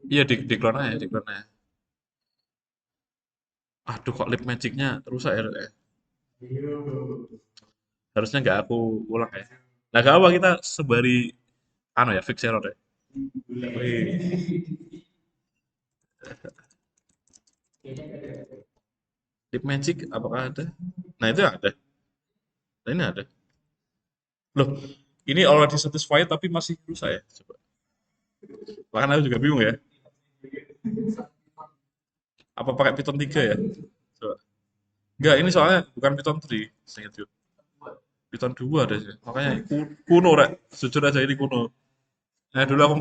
Iya di clone aja, di clone aja. Aduh kok lip magicnya rusak ya, Rek, ya? Harusnya nggak aku ulang ya. Nah gak apa kita sembari anu ya fix error ya. Wih, lip magic apakah ada? Nah itu ada. Nah ini ada. Loh, ini already satisfied tapi masih rusak ya. Coba. Bahkan aku juga bingung ya. Apa pakai Python 3 ya? Coba. Enggak, ini soalnya bukan Python 3, seingat gue. Python 2 ada sih. Makanya kuno rek. Jujur aja ini kuno. Nah, dulu aku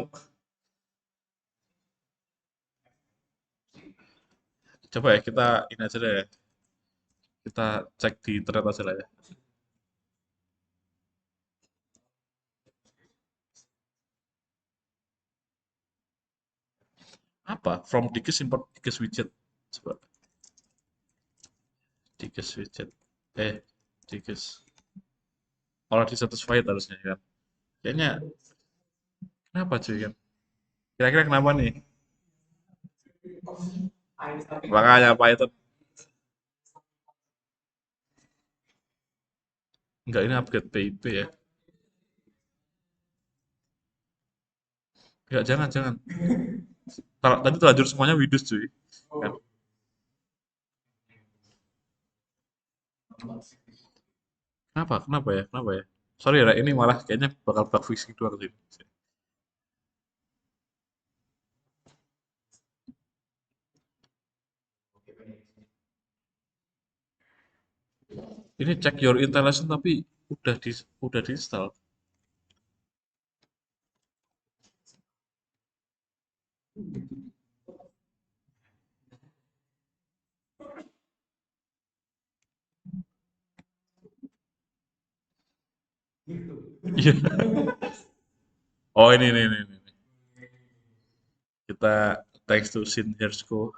coba ya kita ini aja deh. Kita cek di internet aja lah ya. Apa? From Dickes import Dickes widget. Coba. Dickes widget. Dickes. Already satisfied harusnya kan. Kayaknya kenapa cuy kan? Kira-kira kenapa nih? Makanya Python enggak ini upgrade PIP ya. Enggak, jangan, jangan. Tadi terlanjur semuanya Windows cuy. Kan? Kenapa? Kenapa ya? Kenapa ya? Sorry ya, ini malah kayaknya bakal bug fixing doang sih. Ini check your installation tapi udah di install. Iya. Oh ini. Kita thanks to Synergo.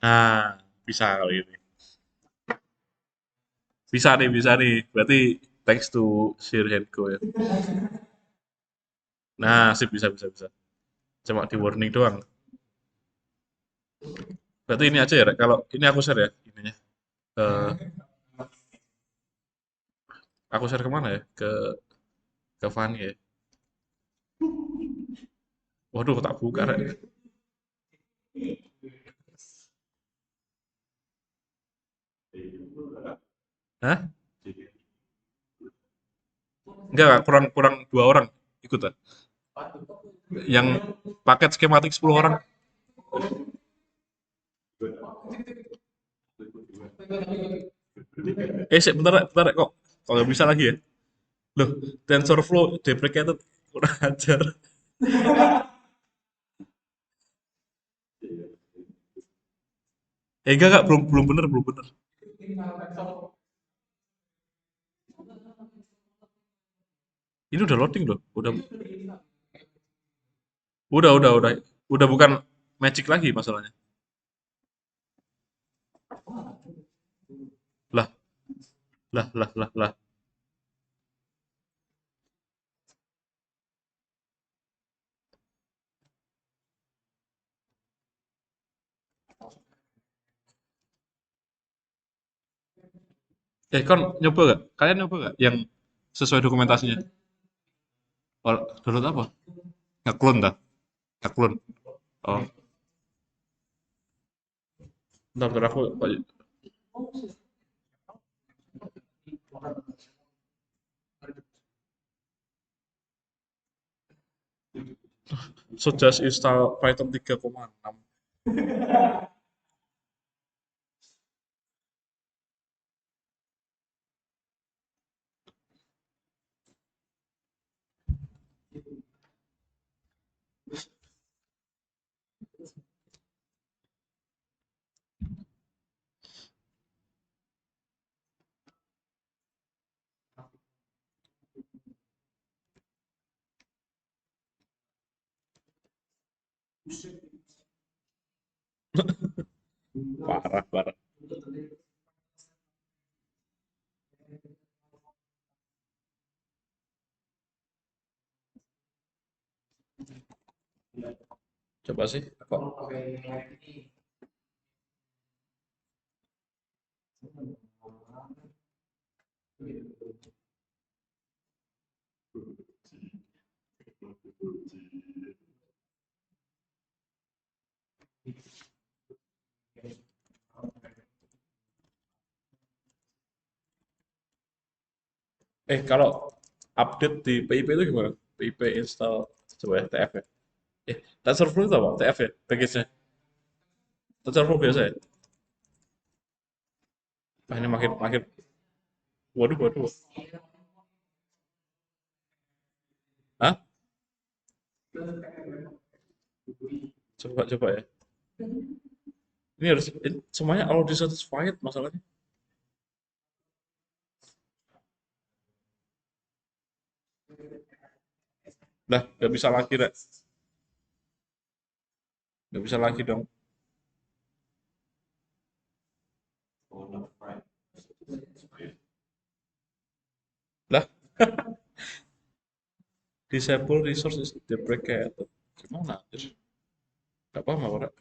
Nah, bisa kalau ini. Bisa nih, bisa nih. Berarti thanks to Synergo ya. Nah, sip bisa. Cuma di warning doang. Berarti ini aja ya, Rek. Kalau ini aku share ya ininya. Eh, aku share kemana ya? Ke Fanny ya. Waduh, tak buka, Rek. Hah? Enggak, kurang kurang dua orang ikut lah. Yang paket skematik 10 orang. Bentar, Rek, bentar, Rek, kok. Kok nggak bisa lagi ya? Loh, TensorFlow deprecated. Kurang ajar. Enggak, belum belum bener, belum bener. Ini udah loading loh. Udah. Udah bukan magic lagi masalahnya. Lah, lah. Kon nyoba gak? Kalian nyoba gak? Yang sesuai dokumentasinya. Oh, download apa? Ngeklon dah. Ngeklon. Oh, bentar aku. So just install Python 3,6. Parah, parah. Coba sih, kok. Kalau update di PIP itu gimana? PIP install, coba ya, TF ya. TensorFlow itu apa? TF ya, package-nya. TensorFlow biasa ya? Ah, ini makin, makin, waduh, waduh. Hah? Coba, coba ya. Ini harus, semuanya all dissatisfied masalahnya. Lah, nggak bisa lagi, Rek. Nggak bisa lagi dong. Lah, disable resource is deprecated. Gimana, anjir? Nggak paham apa, Rek?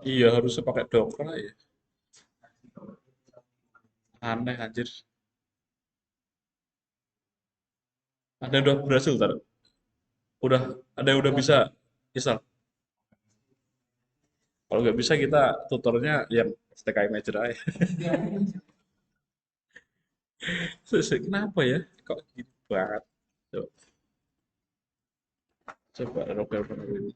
Iya, harusnya pakai Docker ya. Aneh, anjir. Ada yang udah berhasil, tar. Udah, ada yang udah bisa install. Kalau nggak bisa, kita tutornya yang STK Imager aja. Kenapa ya? Kok gitu banget? Coba, coba Roger benerin.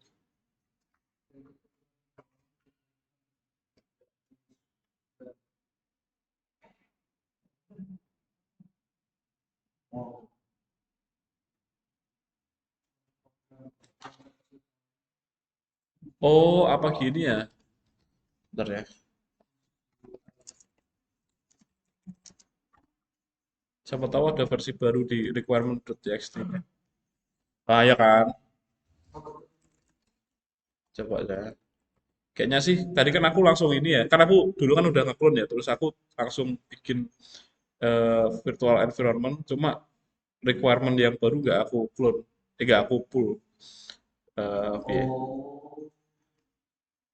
Oh, apa gini ya? Bentar ya. Siapa tahu ada versi baru di requirement.txt. Ah, ya kan? Coba ya. Kayaknya sih, tadi kan aku langsung ini ya. Kan aku dulu kan udah nge-clone ya. Terus aku langsung bikin virtual environment. Cuma requirement yang baru nggak aku clone. Nggak aku pull. Piye.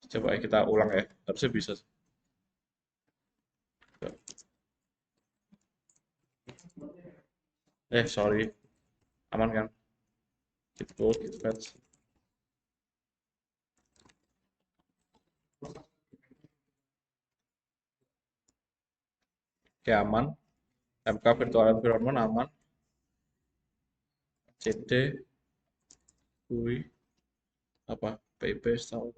Coba ya, kita ulang ya. Harusnya bisa. Sorry. Aman kan? Git code, git fetch. Oke, aman. MK virtual environment aman. CD, UI, apa? PIP, install.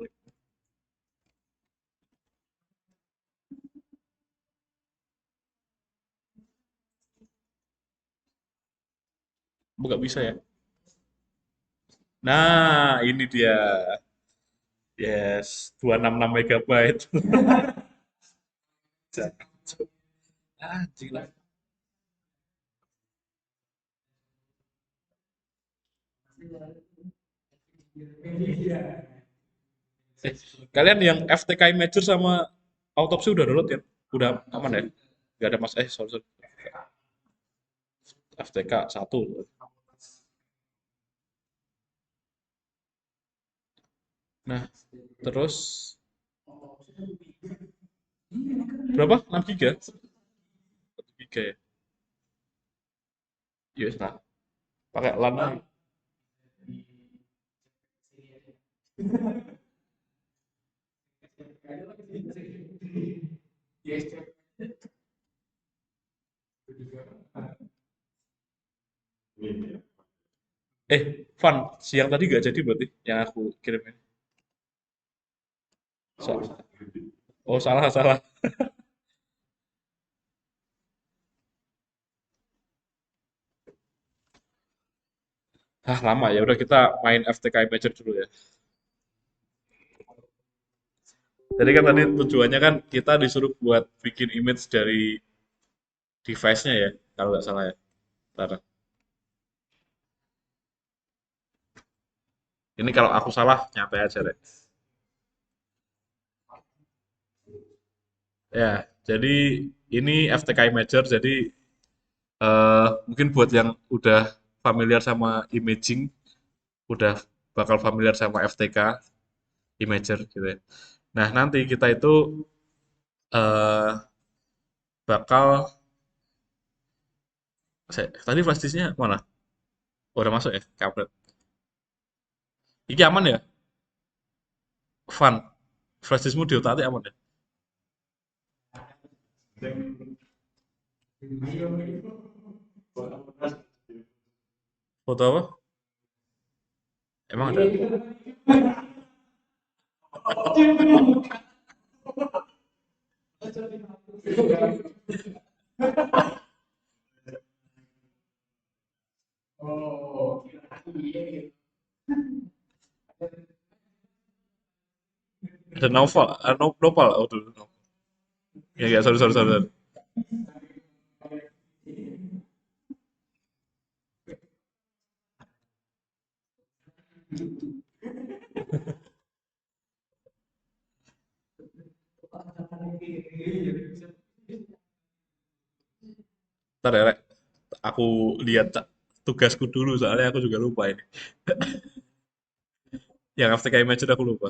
Nggak bisa ya? Nah, ini dia. Yes, 266 megabyte. Jangan. Anjing lah. Eh, Kalian yang FTK Major sama autopsi udah download ya? Udah aman ya? Gak ada mas, sorry, sorry. FTK satu. Nah, terus berapa? 6 giga? 1 giga ya? Yes, nah. Pakai LAN aja. Fun, siang tadi nggak jadi berarti yang aku kirim ini. So- oh, salah, salah. Ah, lama ya. Udah kita main FTK Imagine dulu ya. Jadi kan tadi tujuannya kan kita disuruh buat bikin image dari device-nya ya, kalau nggak salah ya. Bentar. Ini kalau aku salah, nyatai aja deh. Ya, jadi ini FTK Imager, jadi mungkin buat yang udah familiar sama imaging, udah bakal familiar sama FTK Imager gitu ya. Nah, nanti kita itu eh, bakal, tadi flash disknya mana? Oh, udah masuk ya? Kampret. Iki aman ya? Fun. Flash diskmu diotak aman ya? Foto apa? Emang ada? Ada novel, novel, oh dulu. Ya, ya, sorry, sorry, sorry, sorry. Ntar ya, Rek. Aku lihat tugasku dulu, soalnya aku juga lupa ini. Yang FTK Imagine aku lupa.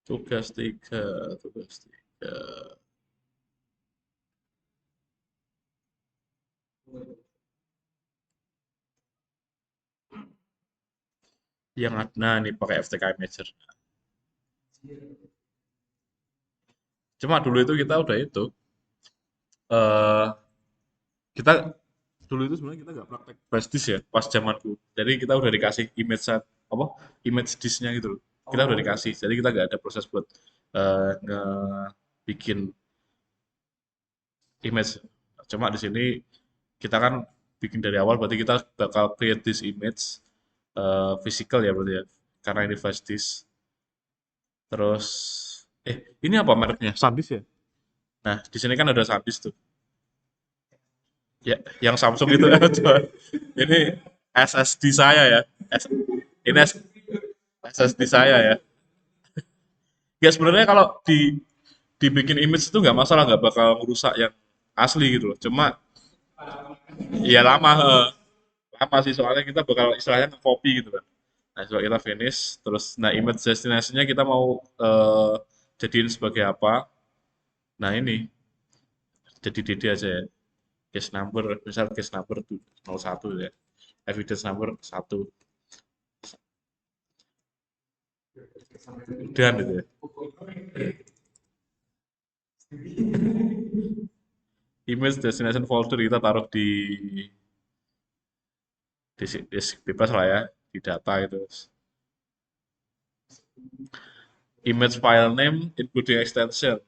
Tugas tiga, tugas tiga. Yang ada nih pakai FTK Imagine. Cuma dulu itu kita udah itu, eh kita dulu itu sebenarnya kita nggak praktek flash disk ya pas zamanku. Jadi kita udah dikasih image apa image disknya gitu loh. Kita udah dikasih. Jadi kita nggak ada proses buat nge bikin image. Cuma di sini kita kan bikin dari awal berarti kita bakal create this image physical ya berarti ya. Karena ini flash disk. Terus ini apa mereknya? SanDisk ya? Nah, di sini kan ada SanDisk tuh. Ya, yang Samsung itu coba. Ini SSD saya ya. Ini SSD saya ya. Ya sebenarnya kalau dibikin image itu nggak masalah, nggak bakal merusak yang asli gitu loh. Cuma ya lama, lama sih soalnya kita bakal istilahnya nge-copy gitu kan. Nah, coba kita finish, terus nah image destination-nya kita mau jadiin sebagai apa? Nah ini jadi DD aja ya. Case number, misal case number 01 ya. Evidence number 1. Dan gitu ya. Image destination folder kita taruh di disk bebas lah ya, di data itu. Image file name including extension.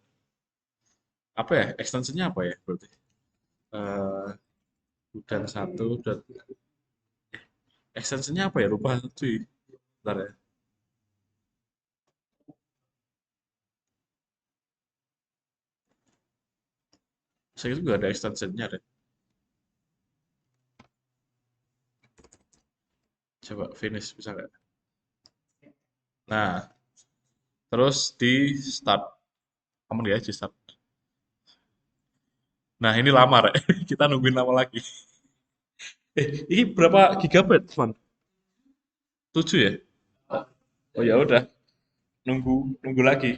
Apa ya? Extensionnya apa ya berarti? Eh, udah satu, udah extensionnya apa ya? Lupa cuy. Bentar ya. Saya juga ada extensionnya deh. Coba finish bisa nggak? Nah, terus di start. Aman ya di start. Nah, ini lama, Rek. Kita nungguin lama lagi. Ini berapa gigabyte, Van? 7 ya? Oh ya udah, nunggu nunggu lagi.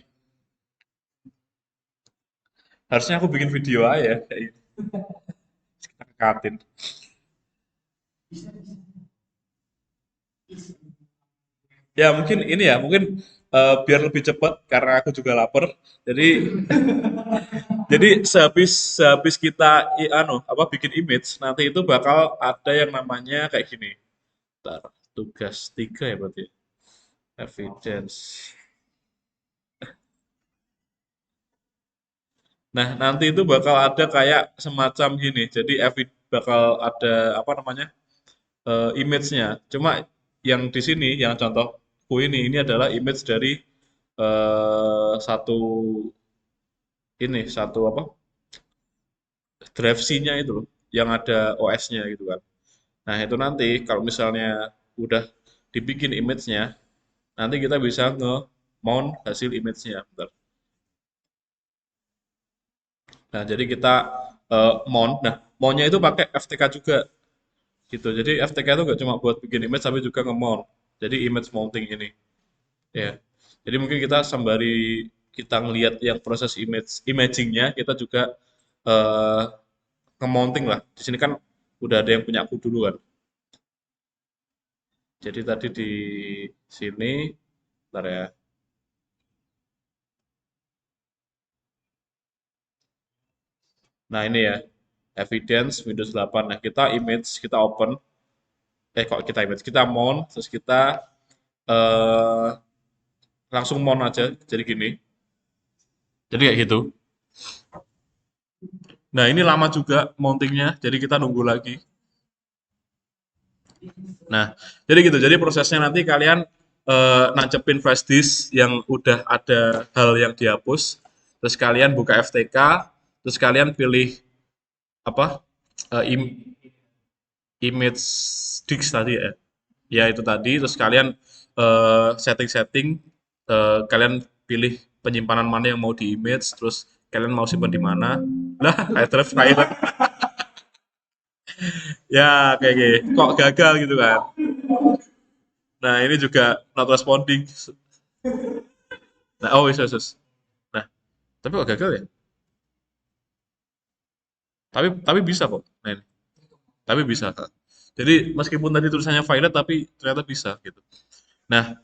Harusnya aku bikin video aja kayak gitu. Kita katin. Ya mungkin ini ya, mungkin biar lebih cepat karena aku juga lapar. Jadi jadi sehabis sehabis kita anu apa bikin image, nanti itu bakal ada yang namanya kayak gini. Bentar, tugas 3 ya berarti. Evidence. Nah, nanti itu bakal ada kayak semacam gini. Jadi bakal ada apa namanya? Image-nya. Cuma yang di sini, yang contohku ini adalah image dari satu satu apa? Drive C-nya itu loh, yang ada OS-nya gitu kan. Nah, itu nanti kalau misalnya udah dibikin image-nya, nanti kita bisa nge-mount hasil image-nya. Bentar. Nah, jadi kita mount. Nah, mount-nya itu pakai FTK juga gitu. Jadi FTK itu nggak cuma buat bikin image, tapi juga nge-mount. Jadi image mounting ini. Ya. Jadi mungkin kita sembari kita ngelihat yang proses imagingnya, kita juga eh, nge-mounting lah. Di sini kan udah ada yang punya aku dulu kan. Jadi tadi di sini, bentar ya. Nah ini ya, evidence Windows 8. Nah kita image, kita open. Kok kita image, kita mount, terus kita eh, langsung mount aja. Jadi gini. Jadi kayak gitu. Nah ini lama juga mountingnya, jadi kita nunggu lagi. Nah, jadi gitu. Jadi prosesnya nanti kalian nancepin flash disk yang udah ada hal yang dihapus, terus kalian buka FTK, terus kalian pilih apa image disk tadi ya, ya itu tadi. Terus kalian setting-setting, kalian pilih penyimpanan mana yang mau di image, terus kalian mau simpan di mana. Lah, hard drive file. Ya, kayak gini. Kok gagal gitu kan? Nah, ini juga not responding. Nah, oh, wis, wis, wis. Nah, tapi kok gagal ya? Tapi bisa kok. Nah, ini. Tapi bisa, Kak. Jadi meskipun tadi tulisannya violet tapi ternyata bisa gitu. Nah,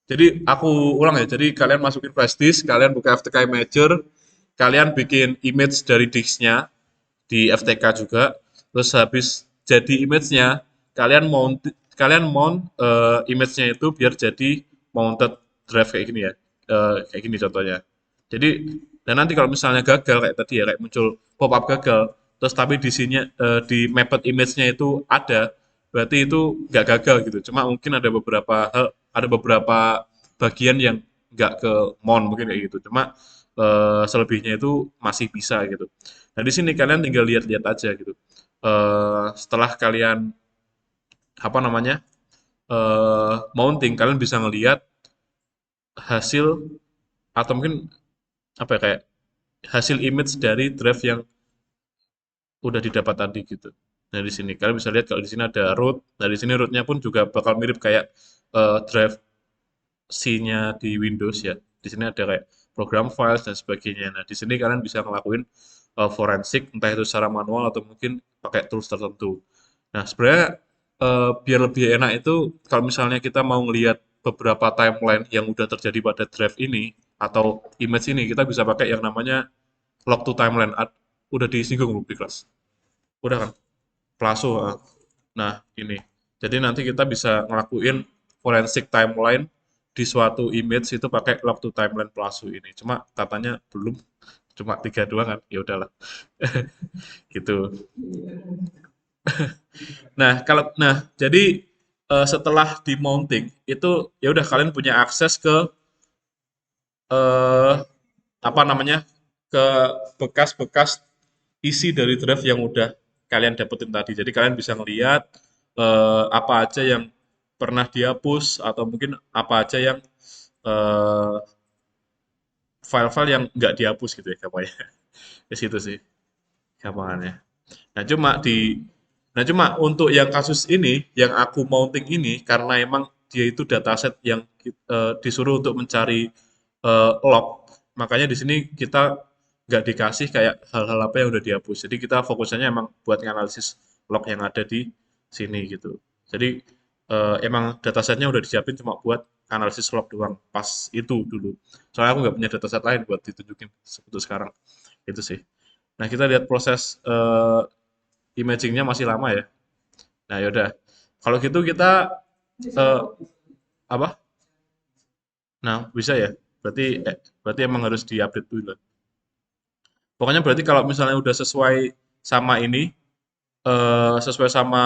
jadi aku ulang ya. Jadi kalian masukin flash disk, kalian buka FTK Imager, kalian bikin image dari disknya di FTK juga. Terus habis jadi image-nya, kalian mount image-nya itu biar jadi mounted drive kayak gini ya. Kayak gini contohnya. Jadi dan nanti kalau misalnya gagal kayak tadi ya, kayak muncul pop up gagal, terus tapi di sini di mapped image-nya itu ada, berarti itu nggak gagal gitu. Cuma mungkin ada beberapa bagian yang nggak ke mount mungkin kayak gitu. Cuma selebihnya itu masih bisa gitu. Nah, di sini kalian tinggal lihat-lihat aja gitu. Setelah kalian apa namanya mounting, kalian bisa ngelihat hasil atau mungkin apa ya kayak hasil image dari drive yang udah didapat tadi gitu. Nah, di sini kalian bisa lihat kalau di sini ada root. Nah, di sini rootnya pun juga bakal mirip kayak drive C-nya di Windows ya. Di sini ada kayak program files dan sebagainya. Nah, di sini kalian bisa ngelakuin forensik, entah itu secara manual atau mungkin pakai tools tertentu. Nah, sebenarnya biar lebih enak itu kalau misalnya kita mau ngelihat beberapa timeline yang udah terjadi pada drive ini atau image ini, kita bisa pakai yang namanya log to timeline. Udah disinggung belum di kelas? Udah kan? Plaso. Nah, ini. Jadi nanti kita bisa ngelakuin forensik timeline di suatu image itu pakai log to timeline Plaso ini. Cuma katanya belum, cuma 3 doang kan. Ya udahlah. Gitu. Jadi setelah di mounting itu ya udah kalian punya akses ke eh, apa namanya ke bekas-bekas isi dari drive yang udah kalian dapetin tadi. Jadi kalian bisa ngelihat apa aja yang pernah dihapus atau mungkin apa aja yang eh, file-file yang nggak dihapus gitu ya gampangnya. Di situ sih gampangannya. Nah cuma di Nah cuma untuk yang kasus ini, yang aku mounting ini, karena emang dia itu dataset yang disuruh untuk mencari log, makanya di sini kita nggak dikasih kayak hal-hal apa yang udah dihapus. Jadi kita fokusnya emang buat nganalisis log yang ada di sini gitu. Jadi emang datasetnya udah disiapin cuma buat analisis log doang pas itu dulu. Soalnya aku nggak punya dataset lain buat ditunjukin untuk sekarang. Itu sih. Nah kita lihat proses imagingnya masih lama ya. Nah yaudah. Kalau gitu kita eh, apa? Nah bisa ya. Berarti emang harus diupdate dulu. Pokoknya berarti kalau misalnya udah sesuai sama ini, sesuai sama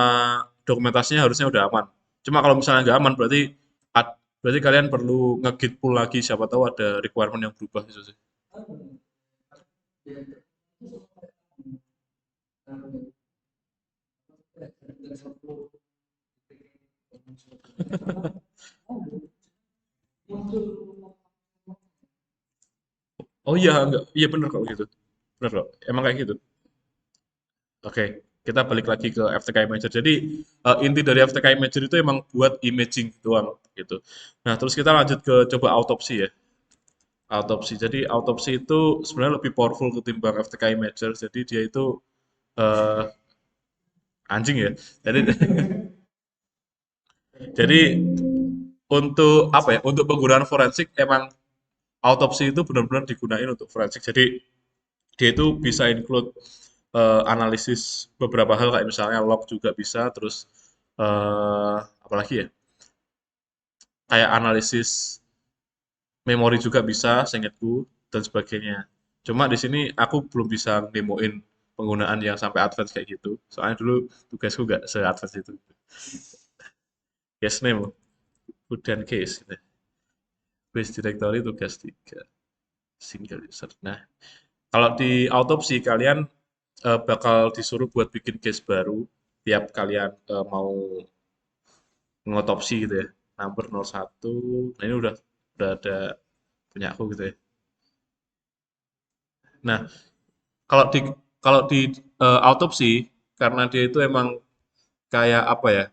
dokumentasinya harusnya udah aman. Cuma kalau misalnya nggak aman berarti kalian perlu nge-git pull lagi siapa tahu ada requirement yang berubah gitu sih. Oh iya enggak, iya bener kok gitu. Bener kok. Emang kayak gitu. Oke, kita balik lagi ke FTK Imager. Jadi inti dari FTK Imager itu emang buat imaging doang gitu. Nah, terus kita lanjut ke coba autopsi ya. Autopsi. Jadi autopsi itu sebenarnya lebih powerful ketimbang FTK Imager. Jadi dia itu eh, anjing ya. Jadi jadi untuk apa ya? Untuk penggunaan forensik emang autopsi itu benar-benar digunain untuk forensik. Jadi dia itu bisa include analisis beberapa hal kayak misalnya log juga bisa, terus apalagi ya? Kayak analisis memori juga bisa, seingatku dan sebagainya. Cuma di sini aku belum bisa nemuin penggunaan yang sampai advance kayak gitu. Soalnya dulu tugasku nggak se-advance itu. Case name, food dan case. Gitu. Base directory tugas 3, single user. Nah, kalau di autopsi kalian bakal disuruh buat bikin case baru tiap kalian mau ngotopsi gitu ya. Number 01. Nah, ini udah ada punya aku gitu ya. Nah, kalau di kalau di autopsi karena dia itu emang kayak apa ya?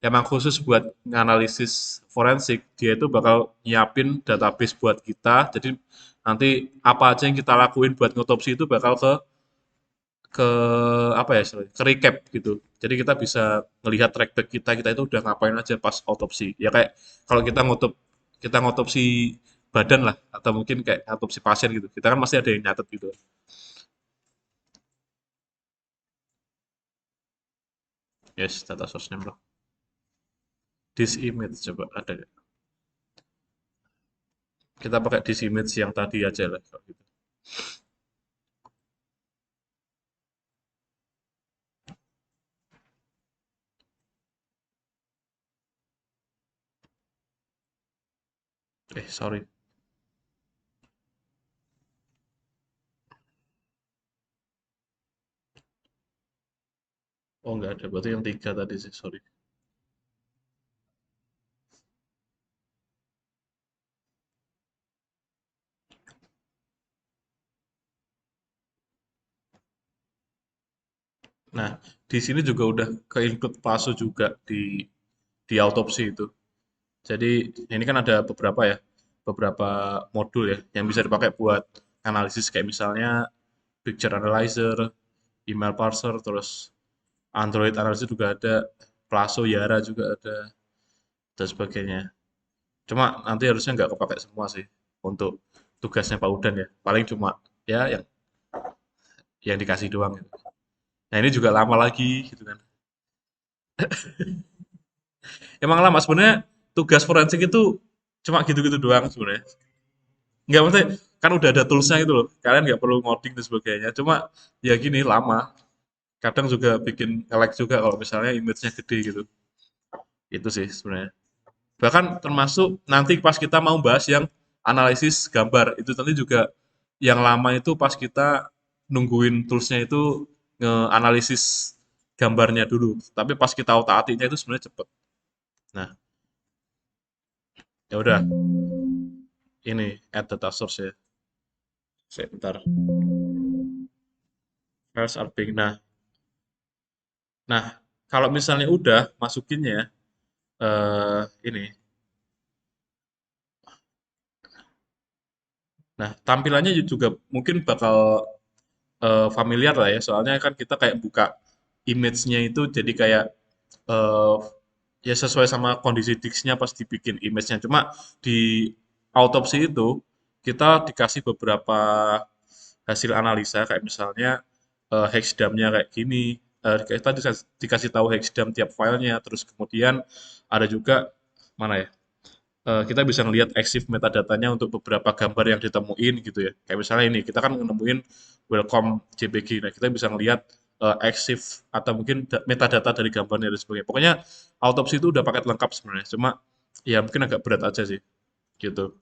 Emang khusus buat nganalisis forensik, dia itu bakal nyiapin database buat kita. Jadi nanti apa aja yang kita lakuin buat ngotopsi itu bakal ke apa ya istilahnya, ke recap gitu. Jadi kita bisa melihat track back kita itu udah ngapain aja pas autopsi. Ya kayak kalau kita ngotopsi badan lah atau mungkin kayak autopsi pasien gitu. Kita kan masih ada yang nyatet gitu. Yes, data source name loh. This image coba ada nggak? Kita pakai this image yang tadi aja lah kalau gitu. Sorry. Oh nggak ada, berarti yang tiga tadi sih, sorry. Nah, di sini juga udah ke-include PASO juga di autopsi itu. Jadi ini kan ada beberapa modul ya yang bisa dipakai buat analisis kayak misalnya picture analyzer, email parser, terus Android analysis juga ada, Plaso, Yara juga ada, dan sebagainya. Cuma nanti harusnya nggak kepake semua sih untuk tugasnya Pak Udan ya. Paling cuma ya yang dikasih doang gitu. Nah ini juga lama lagi gitu kan. Emang lama sebenarnya tugas forensik itu cuma gitu-gitu doang sebenarnya. Nggak maksudnya kan udah ada toolsnya itu loh. Kalian nggak perlu ngoding dan sebagainya. Cuma ya gini lama. Kadang juga bikin nge-lag juga kalau misalnya image-nya gede gitu. Itu sih sebenarnya. Bahkan termasuk nanti pas kita mau bahas yang analisis gambar itu nanti juga yang lama itu pas kita nungguin toolsnya itu nge-analisis gambarnya dulu. Tapi pas kita otak-atiknya itu sebenarnya cepet. Nah, ya udah ini add data source ya. Sebentar. Files are being. Nah, kalau misalnya udah masukinnya ini. Nah, tampilannya juga mungkin bakal familiar lah ya, soalnya kan kita kayak buka image-nya itu jadi kayak eh, ya sesuai sama kondisi disknya pas dibikin image-nya. Cuma di autopsi itu kita dikasih beberapa hasil analisa kayak misalnya hexdamnya kayak gini. Kita dikasih tahu hexdam tiap filenya, terus kemudian ada juga mana ya? Kita bisa ngelihat exif metadatanya untuk beberapa gambar yang ditemuin gitu ya. Kayak misalnya ini, kita kan nemuin welcome JPG. Nah, kita bisa ngelihat exif atau mungkin metadata dari gambarnya dan sebagainya. Pokoknya autopsi itu udah paket lengkap sebenarnya. Cuma ya mungkin agak berat aja sih gitu.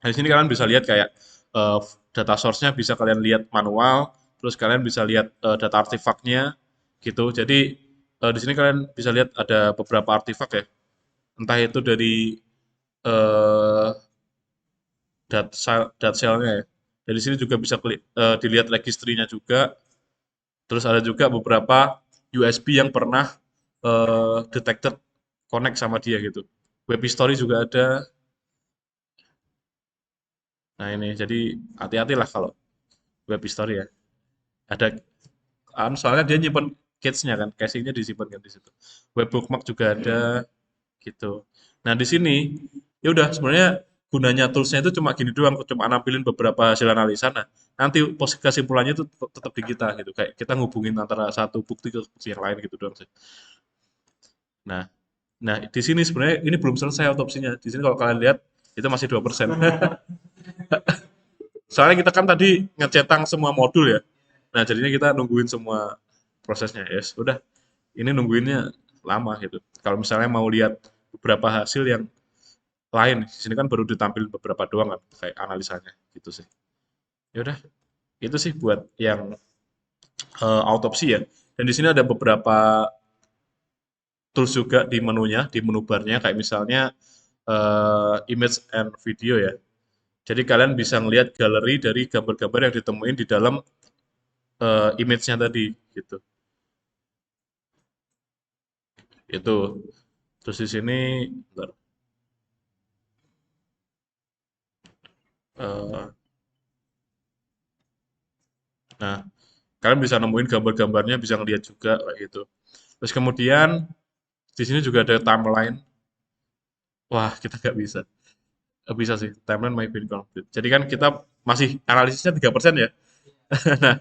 Nah, di sini kalian bisa lihat kayak eh, data source-nya bisa kalian lihat manual, terus kalian bisa lihat data artefaknya gitu. Jadi di sini kalian bisa lihat ada beberapa artefak ya. Entah itu dari eh dat shell-nya ya. Dari sini juga bisa dilihat registrinya juga. Terus ada juga beberapa USB yang pernah detected connect sama dia gitu. Web history juga ada. Nah ini jadi hati-hatilah kalau web history ya. Ada soalnya dia nyimpen cache-nya kan, caching-nya disimpan kan di situ. Web bookmark juga ada gitu. Nah, di sini ya udah sebenarnya gunanya toolsnya itu cuma gini doang, cuma nampilin beberapa hasil analisa. Nah, nanti kesimpulannya itu tetap di kita gitu. Kayak kita ngubungin antara satu bukti ke bukti yang lain gitu doang sih. Nah, nah di sini sebenarnya ini belum selesai otopsinya. Di sini kalau kalian lihat itu masih 2%. Soalnya kita kan tadi ngecetang semua modul ya. Nah, jadinya kita nungguin semua prosesnya. Yes, udah. Ini nungguinnya lama gitu. Kalau misalnya mau lihat beberapa hasil yang lain, di sini kan baru ditampilin beberapa doang kan, kayak analisanya gitu sih. Ya udah, itu sih buat yang autopsi ya. Dan di sini ada beberapa tools juga di menunya, di menu barnya, kayak misalnya image and video ya. Jadi kalian bisa ngelihat galeri dari gambar-gambar yang ditemuin di dalam image-nya tadi gitu. Itu. Terus di sini bentar, eh, nah, kalian bisa nemuin gambar-gambarnya, bisa ngelihat juga kayak gitu. Terus kemudian di sini juga ada timeline. Wah, kita nggak bisa. Nggak bisa sih, timeline my been complete. Jadi kan kita masih analisisnya 3% ya. Nah,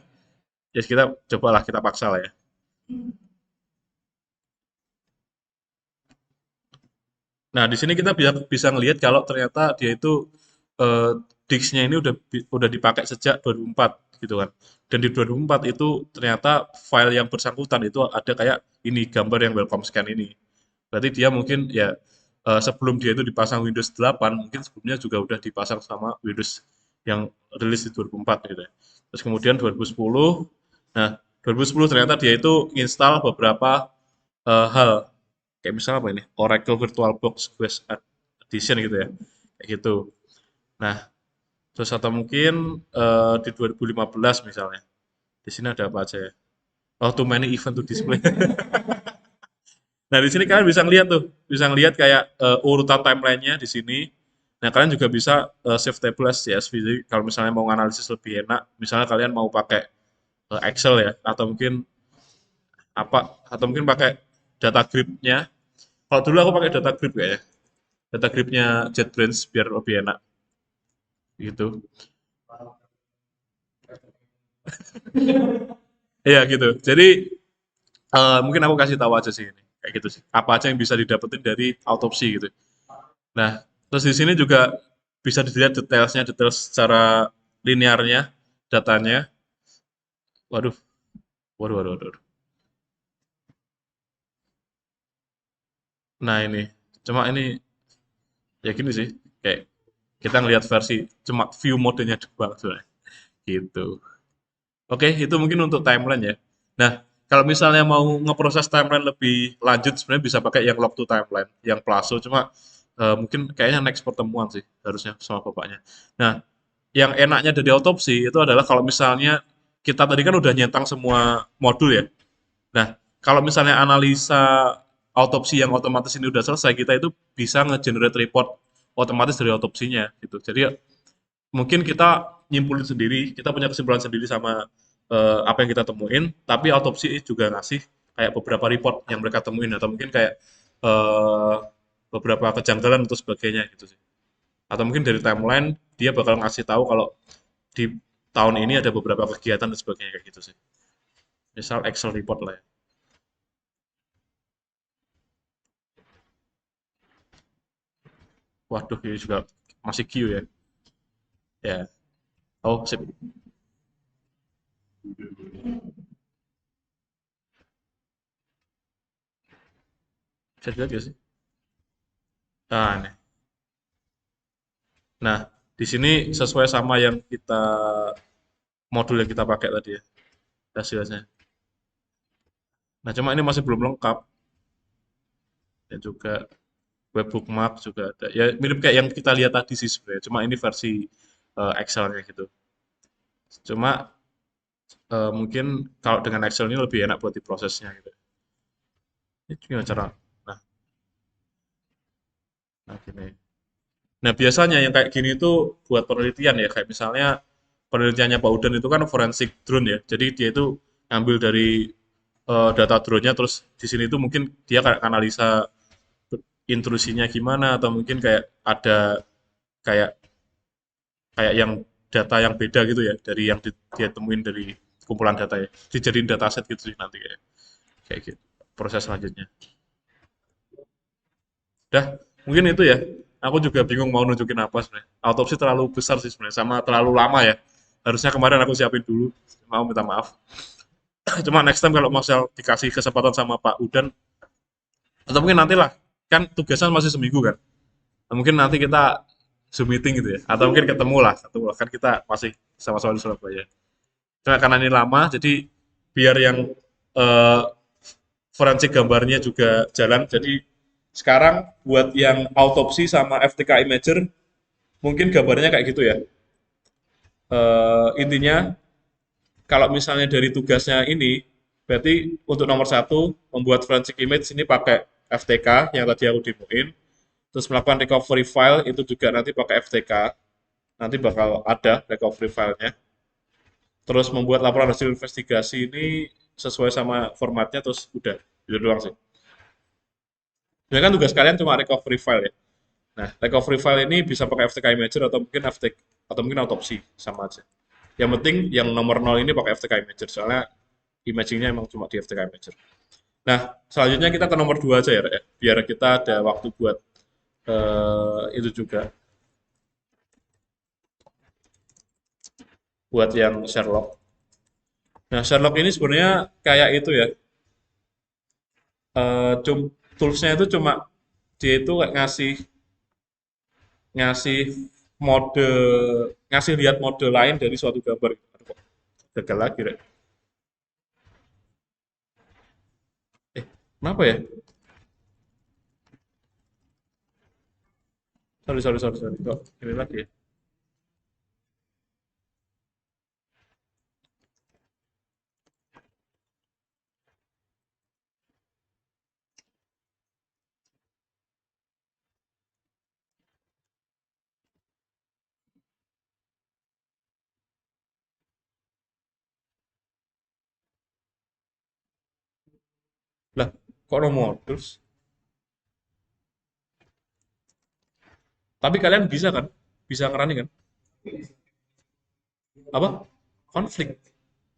ya kita cobalah, kita paksa lah ya. Nah, di sini kita bisa bisa ngelihat kalau ternyata dia itu eh, disknya ini udah dipakai sejak 2004 gitu kan. Dan di 2004 itu ternyata file yang bersangkutan itu ada kayak ini gambar yang welcome scan ini. Berarti dia mungkin ya sebelum dia itu dipasang Windows 8, mungkin sebelumnya juga udah dipasang sama Windows yang rilis di 2004 gitu ya. Terus kemudian 2010, nah 2010 ternyata dia itu install beberapa hal kayak misalnya apa ini Oracle VirtualBox Quest Edition gitu ya kayak gitu. Nah terus atau mungkin di 2015 misalnya di sini ada apa aja ya, oh too many event to display. Nah di sini kalian bisa ngeliat tuh, bisa ngeliat kayak urutan timelinenya di sini. Nah kalian juga bisa save table as CSV. Jadi kalau misalnya mau analisis lebih enak, misalnya kalian mau pakai Excel ya, atau mungkin apa, atau mungkin pakai data grid-nya. Kalau dulu aku pakai data grid ya, data grid-nya JetBrains biar lebih enak gitu. Iya gitu. Jadi mungkin aku kasih tahu aja sih ini, kayak gitu sih. Apa aja yang bisa didapetin dari autopsi gitu. Nah, terus di sini juga bisa dilihat detailsnya, detail secara linearnya, datanya. Waduh, waduh, waduh, waduh. Nah ini, cuma ini ya gini sih, kayak kita ngelihat versi cuma view modenya doang sebenarnya. Gitu. Oke, itu mungkin untuk timeline ya. Nah, kalau misalnya mau ngeproses timeline lebih lanjut, sebenarnya bisa pakai yang log to timeline, yang Plaso. Cuma mungkin kayaknya next pertemuan sih harusnya sama bapaknya. Nah, yang enaknya dari autopsi itu adalah kalau misalnya kita tadi kan udah nyentang semua modul ya. Nah, kalau misalnya analisa autopsi yang otomatis ini udah selesai, kita itu bisa nge-generate report otomatis dari autopsinya gitu. Jadi mungkin kita nyimpulin sendiri, kita punya kesimpulan sendiri sama apa yang kita temuin, tapi autopsi juga ngasih kayak beberapa report yang mereka temuin atau mungkin kayak eh, beberapa kejanggalan atau sebagainya gitu sih. Atau mungkin dari timeline dia bakal ngasih tahu kalau di tahun ini ada beberapa kegiatan dan sebagainya kayak gitu sih. Misal Excel report lah ya. Waduh, ini juga masih Q ya. Ya. Oh, sip. Bisa dilihat ya sih? Nah, nih. Nah, di sini sesuai sama yang kita modul yang kita pakai tadi ya, hasilnya. Nah, cuma ini masih belum lengkap. Dan juga web bookmark juga ada. Ya, mirip kayak yang kita lihat tadi sih sebenarnya. Cuma ini versi Excel-nya gitu. Cuma mungkin kalau dengan Excel ini lebih enak buat diprosesnya gitu. Ini gimana cara? Nah, nah gini. Nah, biasanya yang kayak gini itu buat penelitian ya. Kayak misalnya penelitiannya Pak Udan itu kan forensik drone ya. Jadi dia itu ngambil dari data drone-nya terus di sini itu mungkin dia kayak analisa intrusinya gimana atau mungkin kayak ada kayak kayak yang data yang beda gitu ya dari yang dia temuin dari kumpulan data ya. Dijadiin dataset gitu sih nanti kayak kayak gitu. Proses selanjutnya. Dah, mungkin itu ya. Aku juga bingung mau nunjukin apa sebenarnya. Autopsi terlalu besar sih sebenarnya, sama terlalu lama ya. Harusnya kemarin aku siapin dulu. Mau minta maaf. Cuma next time kalau Marcel dikasih kesempatan sama Pak Udan, atau mungkin nanti lah, kan tugasnya masih seminggu kan. Nah, mungkin nanti kita Zoom meeting gitu ya. Atau mungkin ketemu lah. Kan kita masih sama-sama di Surabaya. Cuma karena ini lama, jadi biar yang eh, forensik gambarnya juga jalan. Jadi sekarang buat yang autopsi sama FTK imager mungkin gambarnya kayak gitu ya. Intinya kalau misalnya dari tugasnya ini berarti untuk nomor satu membuat forensic image ini pakai FTK yang tadi aku demoin. Terus melakukan recovery file itu juga nanti pakai FTK. Nanti bakal ada recovery filenya. Terus membuat laporan hasil investigasi ini sesuai sama formatnya terus udah itu doang sih. Sebenarnya kan tugas kalian cuma recovery file ya. Nah, recovery file ini bisa pakai FTK Imager atau mungkin FTK atau mungkin autopsi sama aja. Yang penting yang nomor 0 ini pakai FTK Imager soalnya imagingnya emang cuma di FTK Imager. Nah, selanjutnya kita ke nomor 2 aja ya, Rek, ya. Biar kita ada waktu buat itu juga buat yang Sherlock. Nah, Sherlock ini sebenarnya kayak itu ya. eh Toolsnya itu cuma dia itu kayak ngasih ngasih mode ngasih lihat mode lain dari suatu gambar. Aduh, kok gagal lagi, Rek. Kenapa ya? Sorry. Kok ini lagi ya? Lah, kok no modus? Tapi kalian bisa kan? Bisa ngerani kan? Apa? Konflik.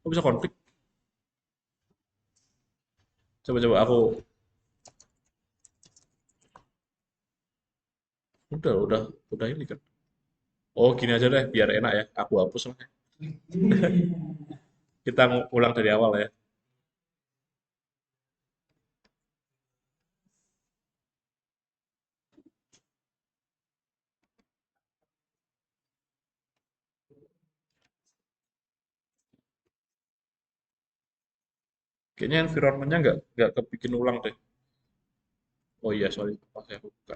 Kok bisa konflik? Coba-coba aku udah ini kan. Oh, gini aja deh, biar enak ya. Aku hapus lah. Kita ulang dari awal ya. Kayaknya environment-nya nggak kebikin ulang deh. Oh iya, sorry. Oke, aku buka.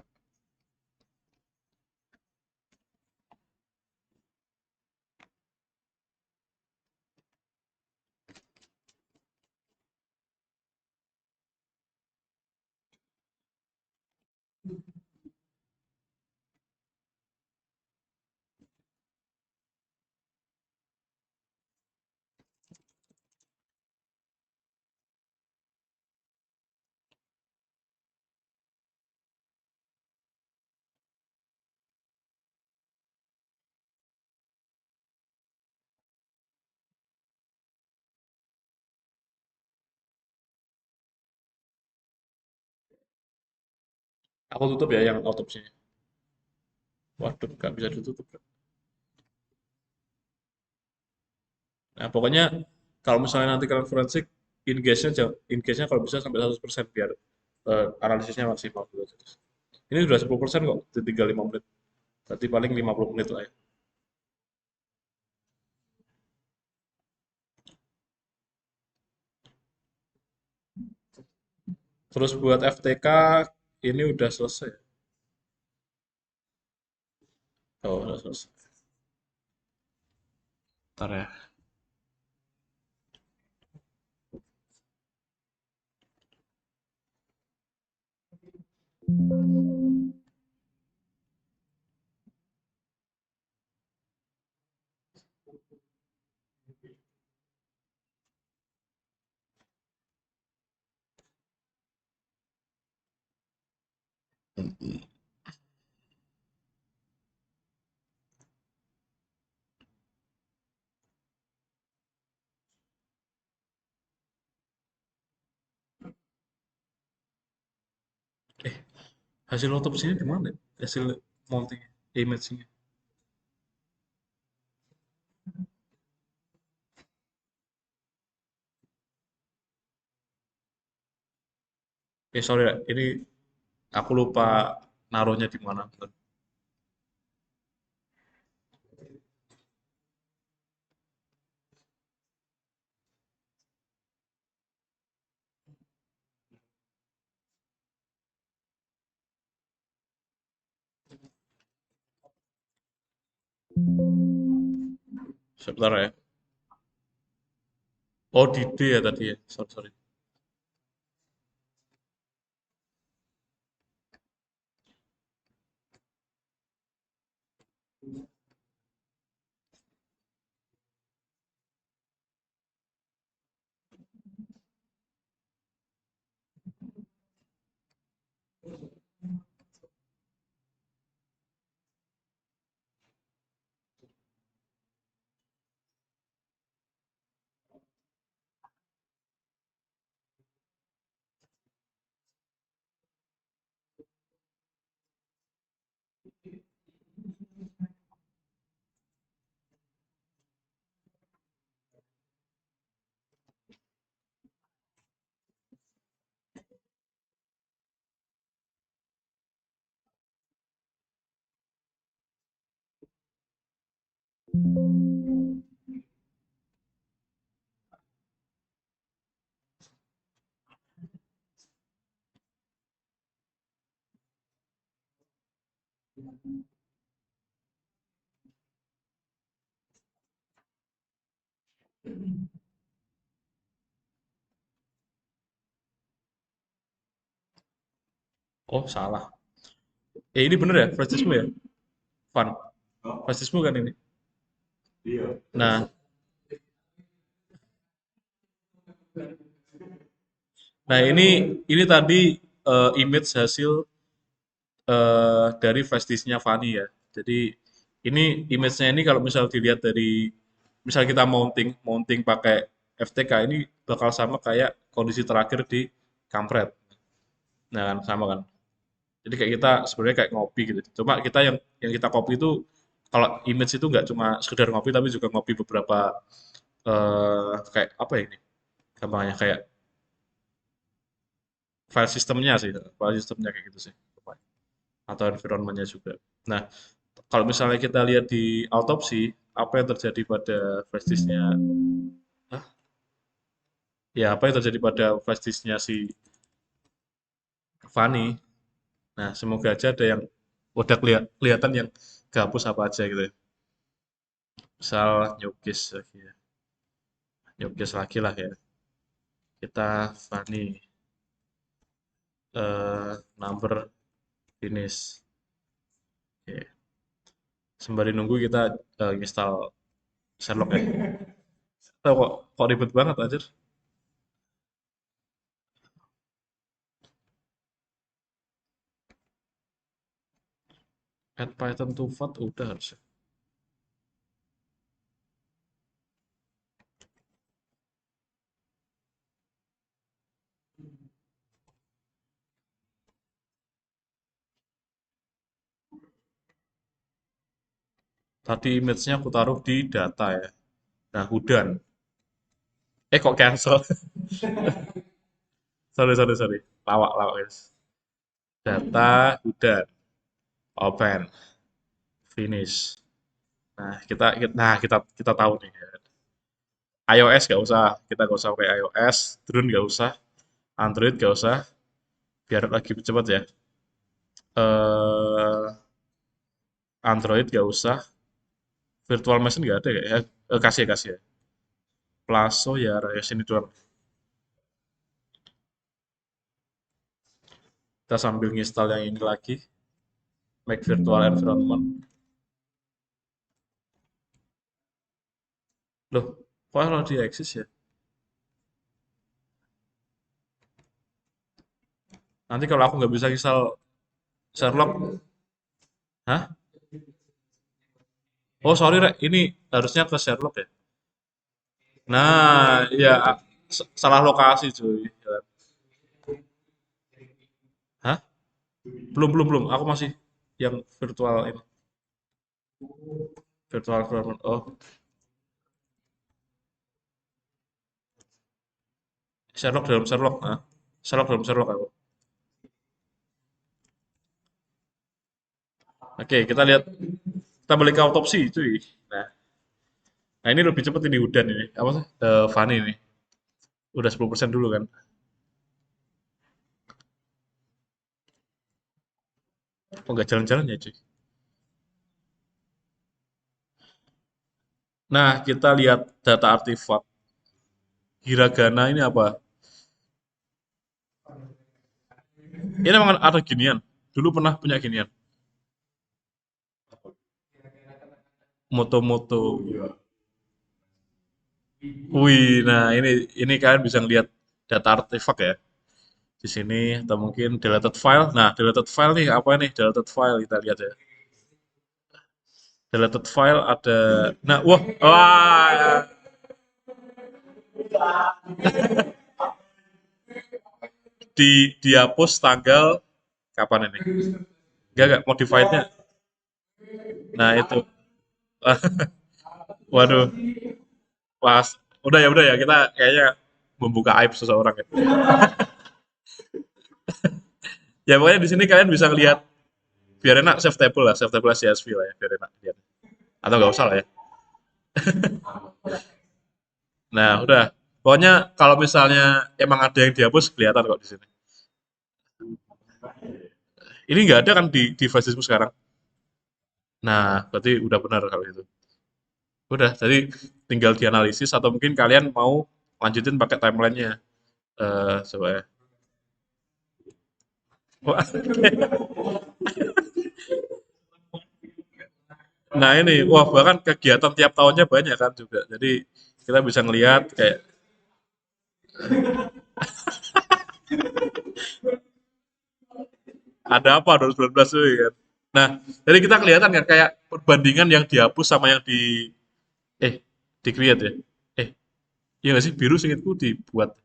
Aku tutup ya yang autopsinya. Waduh, nggak bisa ditutup. Nah, pokoknya kalau misalnya nanti kalian forensik, in case-nya kalau bisa sampai 100% biar analisisnya maksimal. Ini sudah 10% kok, tinggal 5 menit. Berarti paling 50 menit lah ya. Terus buat FTK, ini udah selesai. Oh, udah selesai. Ntar ya. Eh, hasil otopsinya di mana? Hasil mounting image-nya. Sorry ya, ini aku lupa naruhnya di mana. Sebentar ya. Oh, di D ya tadi ya. Sorry, sorry. Oh, salah. Ini bener ya, flash diskmu ya? Van. Flash diskmu kan ini? Nah, ini tadi image hasil dari flash disknya Fani ya. Jadi ini image-nya ini kalau misal dilihat dari misal kita mounting mounting pakai FTK ini bakal sama kayak kondisi terakhir di kampret. Nah, kan sama kan. Jadi kayak kita sebenarnya kayak ngopi gitu. Cuma kita yang kita kopi itu kalau image itu nggak cuma sekedar ngopi tapi juga ngopi beberapa kayak apa ya ini? Gampangnya kayak file sistemnya sih, file sistemnya kayak gitu sih. Atau environment-nya juga. Nah, kalau misalnya kita lihat di autopsi, apa yang terjadi pada flash disknya, Hah? Ya apa yang terjadi pada flash disknya si Fani. Nah, semoga aja ada yang udah kelihatan yang gabus apa aja gitu ya. Misal nyukis lagi ya. Nyukis lagi lah ya. Kita Fani number finish. Oke. Sembari nunggu kita install Sherlock ya. Tahu kok ribet banget aja. Add Python to FAT udah harusnya. Tadi image-nya aku taruh di data ya. Nah, Hudan. Kok cancel? Sorry, sorry, sorry. Lawak, lawak, guys. Data, Hudan. Open. Finish. Nah, kita tahu nih. iOS nggak usah. Kita nggak usah pakai iOS. Drone nggak usah. Android nggak usah. Biar lagi cepat ya. eh Android nggak usah. Virtual Machine nggak ada ya. Kasih, kasih ya. Plaso ya, ya sini doang. Kita sambil nginstal yang ini lagi. Make virtual environment. Loh, kok kalau di Axis ya? Nanti kalau aku nggak bisa install Sherlock, hah? Oh, sorry, Rek. Ini harusnya ke Sherlock ya? Nah, iya, salah lokasi, cuy. Hah? Belum, belum, belum. Aku masih yang virtual ini. Virtual environment. Oh, Sherlock dalam Sherlock. Nah, Sherlock dalam Sherlock aku. Oke, kita lihat. Kita balik ke autopsi, cuy. Nah, nah ini lebih cepat ini Udan ini. Apa sih? Fanny ini. Udah 10% dulu kan. Kok nggak jalan-jalan ya, cuy? Nah, kita lihat data artefak. Hiragana ini apa? Ini memang ada ginian. Dulu pernah punya ginian. Moto-moto. Wih, nah ini kalian bisa lihat data artefak ya di sini atau mungkin deleted file. Nah, deleted file nih apa nih? Deleted file kita lihat ya. Deleted file ada. Nah, wah, wah, dihapus tanggal kapan ini? Enggak modified-nya. Nah, itu. Waduh, pas. Udah ya kita kayaknya membuka aib seseorang ya. Ya pokoknya di sini kalian bisa lihat biar enak save table CSV lah ya, biar enak lihat. Atau nggak usah lah ya. Nah, udah. Pokoknya kalau misalnya emang ada yang dihapus kelihatan kok di sini. Ini nggak ada kan di Flashdisku sekarang. Nah, berarti udah benar kalau itu. Udah, jadi tinggal dianalisis atau mungkin kalian mau lanjutin pakai timelinenya. Coba ya. Wah, nah ini, wah bahkan kegiatan tiap tahunnya banyak kan juga. Jadi kita bisa ngelihat kayak ada apa 2019 tuh ya kan. Nah, jadi kita kelihatan kan kayak perbandingan yang dihapus sama yang eh di create ya. Eh, iya nggak sih biru singkatku dibuat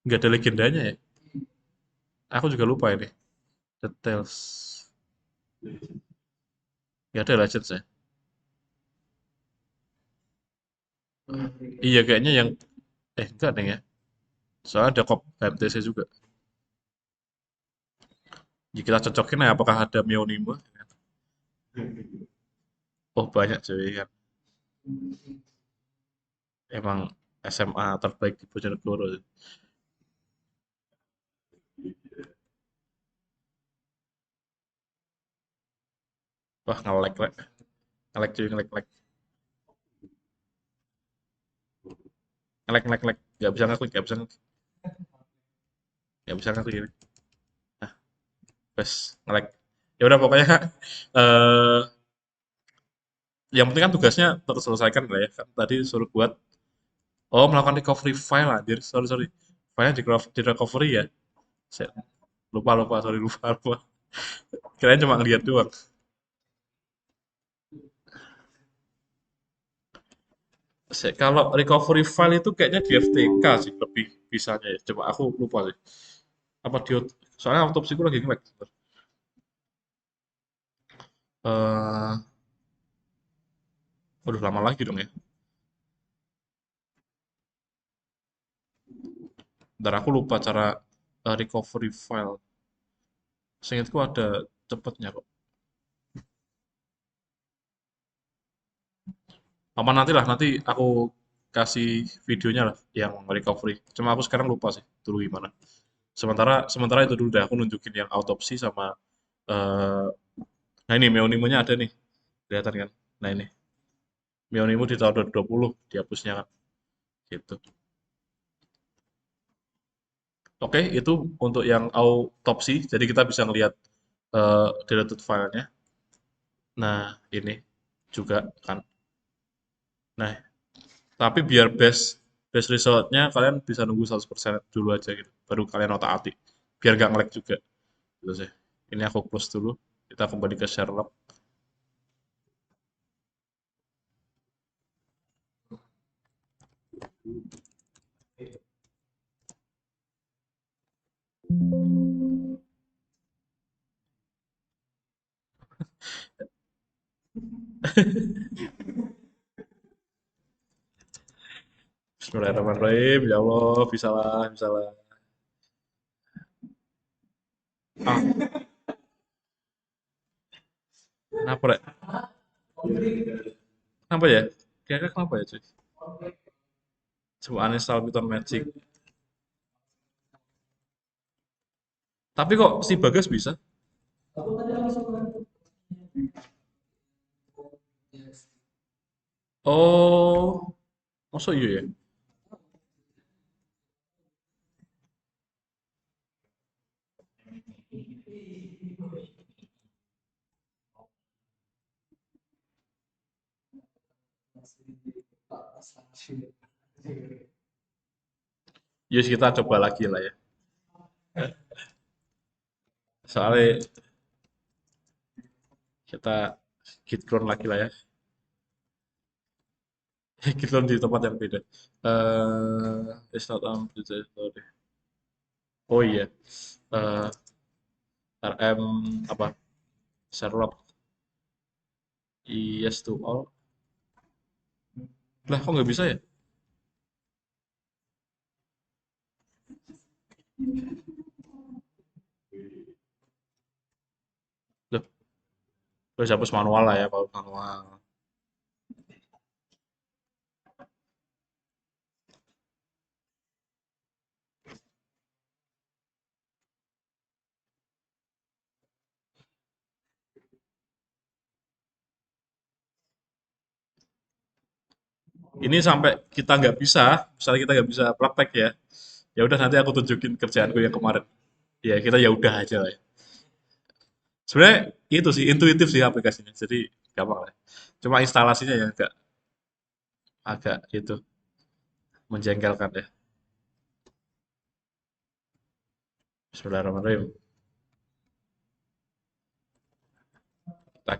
nggak ada legendanya ya. Aku juga lupa ini details. Nggak ada legends ya. Iya kayaknya yang enggak deh ya. Soalnya ada kop HMTC juga. Ya, kita cocokin ya apakah ada Meonima. Oh banyak cuy kan. Emang SMA terbaik di Bojonegoro. Wah ngelek lek. Ngelek cuy ngelek ngelek. Ngelek ngelek ngelek. Gak bisa ngaklik, gak bisa ngaklik. Gak bisa ngaklik ini. Nah, bes ngelek. Ya udah pokoknya eh yang penting kan tugasnya terselesaikan lah ya. Kan tadi suruh buat melakukan recovery file anjir. Sorry sorry. Filenya di recovery ya. Saya lupa lupa sorry lupa lupa. Kirain cuma ngeliat doang. Kalau recovery file itu kayaknya di FTK sih lebih bisanya ya. Coba aku lupa sih. Apa di soalnya autopsiku lagi nge-lag. Eh Waduh, lama lagi dong ya. Ntar aku lupa cara recovery file. Seingatku ada cepetnya kok. Apa nanti lah, nanti aku kasih videonya lah yang recovery. Cuma aku sekarang lupa sih dulu gimana. Sementara sementara itu dulu deh aku nunjukin yang autopsi sama eh nah ini meonimonya ada nih. Kelihatan kan? Nah ini meonimo di tahun 2020 dihapusnya kan. Gitu. Oke, itu untuk yang autopsi. Jadi kita bisa ngelihat deleted filenya. Nah, ini juga kan. Nah, tapi biar best resultnya kalian bisa nunggu 100% dulu aja gitu. Baru kalian otak-atik. Biar nggak nge-lag juga. Gitu sih. Ini aku close dulu. Kita kembali ke Sherlock. Bismillahirrahmanirrahim. Ya Allah, bisa lah, bisa lah. Ah, kenapa Rek? Kenapa ya? Kira-kira kenapa ya cuy? Coba uninstall Python Magic. Tapi kok si Bagas bisa? Oh, masuk iya ya? Yes, kita coba lagi lah ya. Soalnya kita git clone lagi lah ya. Git clone di tempat yang beda. It's not on sorry. Oh iya. Eh, RM apa? Sherlock yes to all. Lah, kok nggak bisa ya? Loh, terus hapus manual lah ya kalau manual. Ini sampai kita nggak bisa, misalnya kita nggak bisa praktek ya. Ya udah nanti aku tunjukin kerjaanku yang kemarin. Ya kita ya udah aja lah ya. Sebenarnya itu sih intuitif sih aplikasinya. Jadi gampang lah. Cuma instalasinya yang agak agak itu menjengkelkan ya. Bismillahirrahmanirrahim.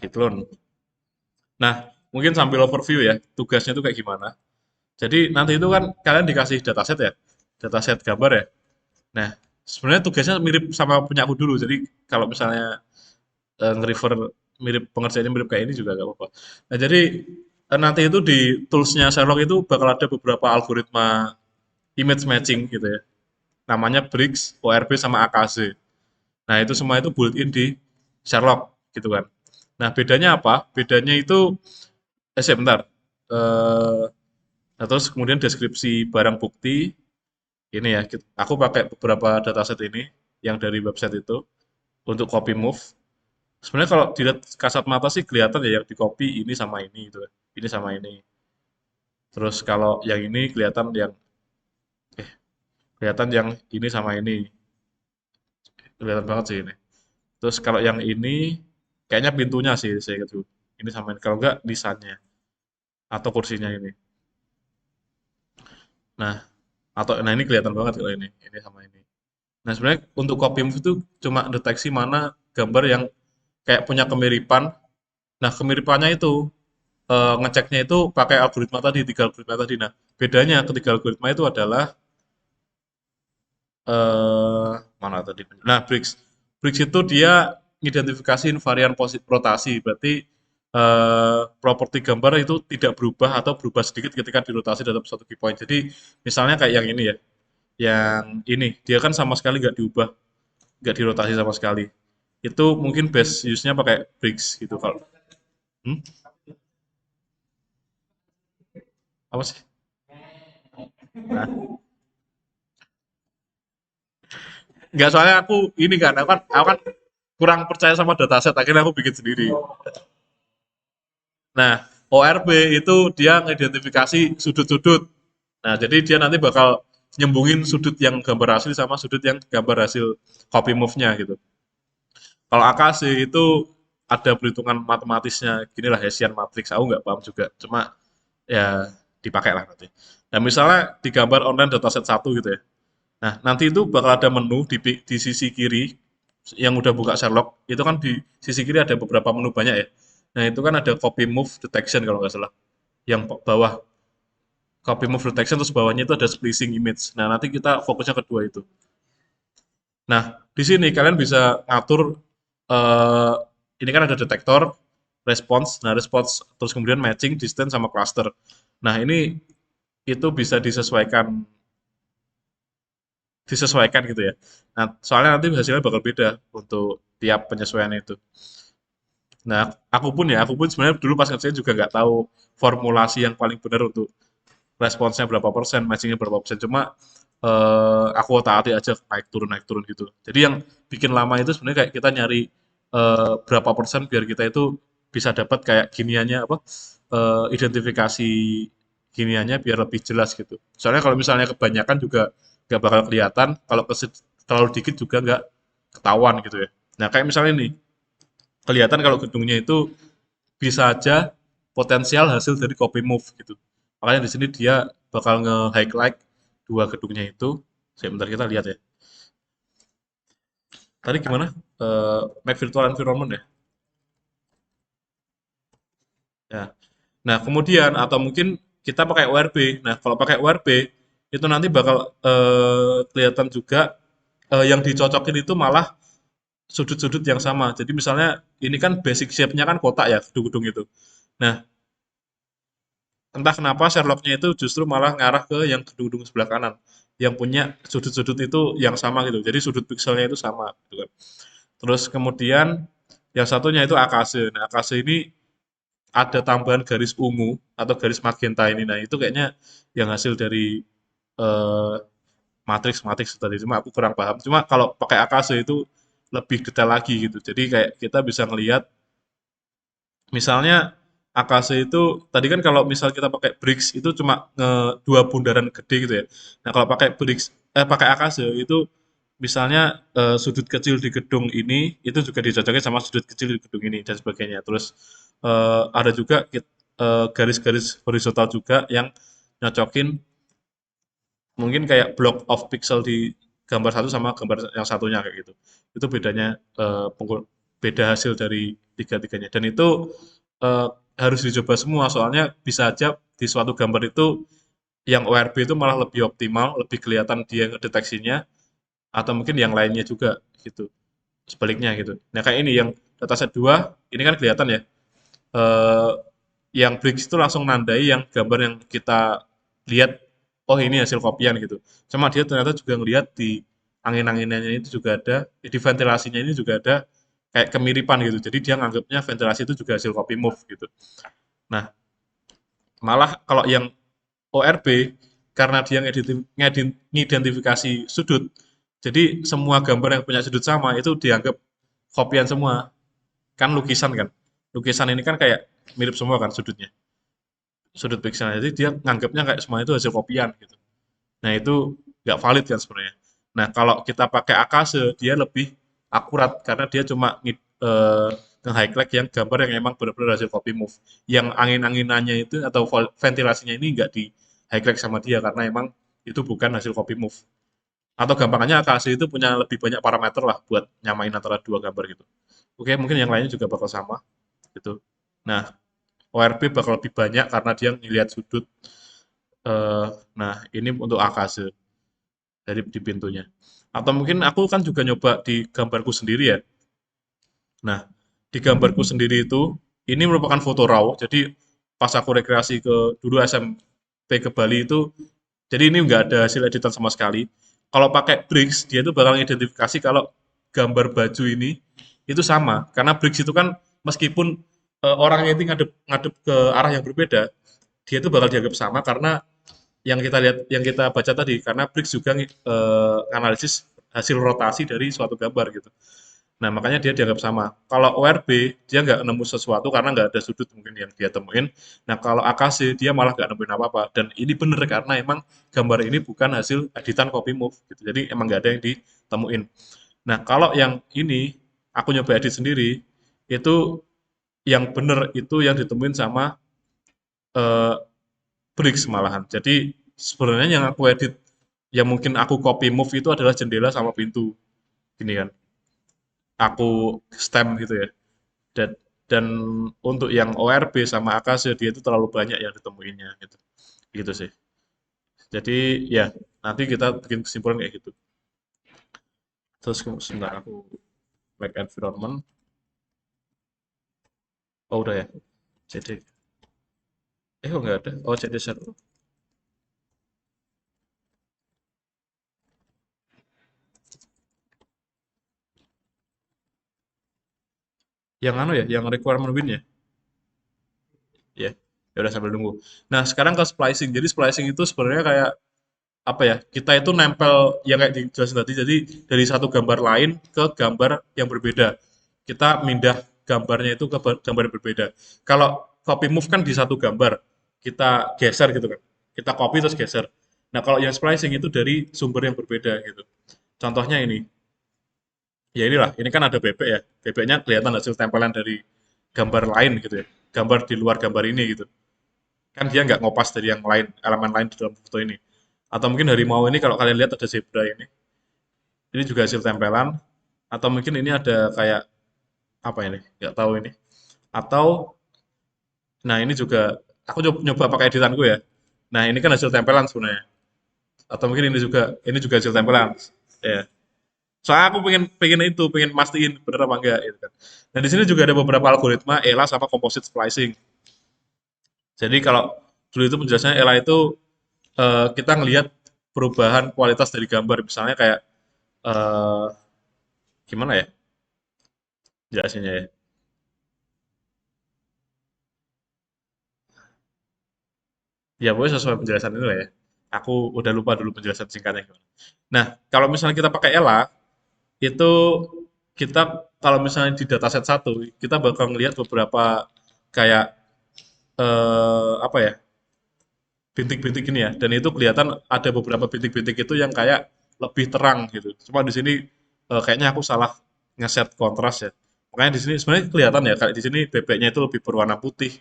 Kita loan. Nah, mungkin sambil overview ya, tugasnya itu kayak gimana. Jadi nanti itu kan kalian dikasih dataset ya, dataset gambar ya. Nah, sebenarnya tugasnya mirip sama punya aku dulu. Jadi kalau misalnya nge-refer mirip pengerjaannya mirip kayak ini juga gak apa-apa. Nah, jadi nanti itu di toolsnya Sherlock itu bakal ada beberapa algoritma image matching gitu ya. Namanya Briggs, ORB, sama AKZ. Nah, itu semua itu built-in di Sherlock gitu kan. Nah, bedanya apa? Bedanya itu, sebentar. Eh, nah, terus kemudian deskripsi barang bukti, ini ya, aku pakai beberapa dataset ini yang dari website itu untuk copy move. Sebenarnya kalau dilihat kasat mata sih kelihatan ya yang di copy ini sama ini gitu. Ini sama ini. Terus kalau yang ini kelihatan yang ini sama ini. Kelihatan banget sih ini. Terus kalau yang ini kayaknya pintunya sih saya gitu. Ini sama ini. Kalau enggak desainnya atau kursinya ini. Nah, atau nah ini kelihatan banget kalau ini. Ini sama ini. Nah, sebenarnya untuk copy move itu cuma deteksi mana gambar yang kayak punya kemiripan. Nah, kemiripannya itu ngeceknya itu pakai algoritma tadi, tiga algoritma tadi. Nah, bedanya ketiga algoritma itu adalah mana tadi? Nah, Briggs. Briggs itu dia ngidentifikasiin varian rotasi. Berarti properti gambar itu tidak berubah atau berubah sedikit ketika dirotasi dalam satu key point. Jadi misalnya kayak yang ini ya, yang ini dia kan sama sekali nggak diubah, nggak dirotasi sama sekali. Itu mungkin best use-nya pakai bricks gitu kalau. Hmm? Apa sih? Nah, nggak soalnya aku ini kan, aku kan kurang percaya sama dataset, akhirnya aku bikin sendiri. Nah, ORB itu dia ngidentifikasi sudut-sudut. Nah, jadi dia nanti bakal nyembungin sudut yang gambar asli sama sudut yang gambar hasil copy move-nya gitu. Kalau AKC itu ada perhitungan matematisnya, ginilah Hessian matrix. Aku nggak paham juga, cuma ya dipakai lah nanti. Nah, misalnya di gambar online dataset satu gitu ya. Nah, nanti itu bakal ada menu di sisi kiri yang udah buka Sherlock. Itu kan di sisi kiri ada beberapa menu banyak ya. Nah, itu kan ada copy move detection kalau nggak salah. Yang bawah copy move detection terus bawahnya itu ada splicing image. Nah, nanti kita fokusnya kedua itu. Nah, di sini kalian bisa ngatur eh, ini kan ada detektor, response, nah response terus kemudian matching, distance sama cluster. Nah, ini itu bisa disesuaikan gitu ya. Nah, soalnya nanti hasilnya bakal beda untuk tiap penyesuaian itu. Nah, aku pun sebenarnya dulu pas ngerjain juga nggak tahu formulasi yang paling benar untuk responsnya berapa persen, matchingnya berapa persen. Cuma aku otak-atik aja naik turun gitu. Jadi yang bikin lama itu sebenarnya kayak kita nyari berapa persen biar kita itu bisa dapat kayak giniannya apa identifikasi giniannya biar lebih jelas gitu. Soalnya kalau misalnya kebanyakan juga nggak bakal kelihatan, kalau terlalu dikit juga nggak ketahuan gitu ya. Nah kayak misalnya nih, kelihatan kalau gedungnya itu bisa aja potensial hasil dari copy move gitu. Makanya di sini dia bakal nge-highlight dua gedungnya itu. Sebentar kita lihat ya. Tadi gimana? Map virtual environment ya? Ya. Nah, kemudian atau mungkin kita pakai ORB. Nah, kalau pakai ORB itu nanti bakal kelihatan juga yang dicocokin itu malah sudut-sudut yang sama. Jadi misalnya ini kan basic shape-nya kan kotak ya, gedung-gedung itu. Nah, entah kenapa Sherlock-nya itu justru malah ngarah ke yang gedung-gedung sebelah kanan, yang punya sudut-sudut itu yang sama gitu. Jadi sudut pikselnya itu sama gitu kan. Terus kemudian yang satunya itu akase. Nah, akase ini ada tambahan garis ungu atau garis magenta ini. Nah, itu kayaknya yang hasil dari eh, matriks tadi. Cuma aku kurang paham. Cuma kalau pakai akase itu lebih detail lagi gitu. Jadi kayak kita bisa ngelihat misalnya AKC itu tadi kan kalau misal kita pakai bricks itu cuma dua bundaran gede gitu ya. Nah, kalau pakai bricks pakai AKC itu misalnya sudut kecil di gedung ini itu juga dicocokin sama sudut kecil di gedung ini dan sebagainya. Terus ada juga garis-garis horizontal juga yang nyocokin mungkin kayak block of pixel di gambar satu sama gambar yang satunya kayak gitu. Itu bedanya beda hasil dari tiga-tiganya. Dan itu eh, harus dicoba semua soalnya bisa aja di suatu gambar itu yang ORB itu malah lebih optimal, lebih kelihatan dia ngedeteksinya atau mungkin yang lainnya juga gitu. Sebaliknya gitu. Nah, kayak ini yang dataset 2 ini kan kelihatan ya. eh, yang Bricks itu langsung nandai yang gambar yang kita lihat, oh ini hasil kopian gitu. Cuma dia ternyata juga ngelihat di angin-anginannya itu juga ada, di ventilasinya ini juga ada kayak kemiripan gitu. Jadi dia nganggapnya ventilasi itu juga hasil copy move gitu. Nah, malah kalau yang ORB karena dia ngidentifikasi sudut, jadi semua gambar yang punya sudut sama itu dianggap kopian semua. Kan lukisan kan. Lukisan ini kan kayak mirip semua kan sudutnya. Sudut pixelnya. Jadi dia nganggapnya kayak semua itu hasil kopian gitu. Nah, itu nggak valid kan sebenarnya. Nah, kalau kita pakai Akase, dia lebih akurat karena dia cuma nge-highlight yang gambar yang emang benar-benar hasil copy move. Yang angin-anginannya itu atau ventilasinya ini nggak di highlight sama dia karena emang itu bukan hasil copy move. Atau gampangannya Akase itu punya lebih banyak parameter lah buat nyamain antara dua gambar gitu. Oke, mungkin yang lainnya juga bakal sama gitu. Nah, ORB bakal lebih banyak karena dia ngelihat sudut. eh, nah, ini untuk AKase dari di pintunya. Atau mungkin aku kan juga nyoba di gambarku sendiri ya. Nah, di gambarku sendiri itu ini merupakan foto raw. Jadi pas aku rekreasi ke dulu SMP ke Bali itu, jadi ini nggak ada hasil editan sama sekali. Kalau pakai Bricks, dia itu bakal identifikasi kalau gambar baju ini itu sama. Karena Bricks itu kan meskipun orangnya itu ngadep ngadep ke arah yang berbeda, dia itu bakal dianggap sama karena yang kita lihat, yang kita baca tadi, karena Briggs juga analisis hasil rotasi dari suatu gambar gitu. Nah, makanya dia dianggap sama. Kalau ORB, dia nggak nemu sesuatu karena nggak ada sudut mungkin yang dia temuin. Nah, kalau AKC, dia malah nggak nemuin apa-apa. Dan ini bener karena emang gambar ini bukan hasil editan copy move gitu. Jadi emang nggak ada yang ditemuin. Nah, kalau yang ini, aku nyoba edit sendiri, itu yang bener itu yang ditemuin sama eh, Bricks malahan. Jadi sebenarnya yang aku edit, yang mungkin aku copy move itu adalah jendela sama pintu, gini kan. Aku stem gitu ya. Dan dan untuk yang ORB sama AKC dia itu terlalu banyak yang ditemuinnya gitu. Gitu sih. Jadi ya nanti kita bikin kesimpulan kayak gitu. Terus sebentar aku like environment. Oh udah ya. CD. Oh nggak ada. Oh CD set. Yang anu ya, yang requirement win ya. Ya. Ya udah sambil nunggu. Nah, sekarang ke splicing. Jadi splicing itu sebenarnya kayak apa ya, kita itu nempel yang kayak dijelasin tadi, jadi dari satu gambar lain ke gambar yang berbeda, kita mindah gambarnya itu ke gambar yang berbeda. Kalau copy move kan di satu gambar kita geser gitu kan, kita copy terus geser. Nah, kalau yang splicing itu dari sumber yang berbeda gitu. Contohnya ini, ya inilah, ini kan ada bebek ya, bebeknya kelihatan hasil tempelan dari gambar lain gitu ya, gambar di luar gambar ini gitu, kan dia nggak ngopas dari yang lain, elemen lain di dalam foto ini. Atau mungkin harimau ini, kalau kalian lihat ada zebra ini juga hasil tempelan. Atau mungkin ini ada kayak apa ini, nggak tahu ini. Atau, nah ini juga aku nyoba pakai editanku ya. Nah ini kan hasil tempelan sebenarnya. Atau mungkin ini juga hasil tempelan. Ya. Soalnya aku pengen pengen itu, pengen mastiin bener apa enggak gitu kan. Nah di sini juga ada beberapa algoritma ELA sama composite splicing. Jadi kalau dulu itu penjelasannya ELA itu kita ngelihat perubahan kualitas dari gambar, misalnya kayak eh, gimana ya jelasinnya ya. Ya pokoknya sesuai penjelasan itu lah ya. Aku udah lupa dulu penjelasan singkatnya gimana. Nah, kalau misalnya kita pakai ELA, itu kita kalau misalnya di dataset satu, kita bakal ngelihat beberapa kayak apa ya, bintik-bintik ini ya. Dan itu kelihatan ada beberapa bintik-bintik itu yang kayak lebih terang gitu. Cuma di sini kayaknya aku salah ngeset kontras ya. Makanya di sini sebenarnya kelihatan ya, kayak di sini bebeknya itu lebih berwarna putih,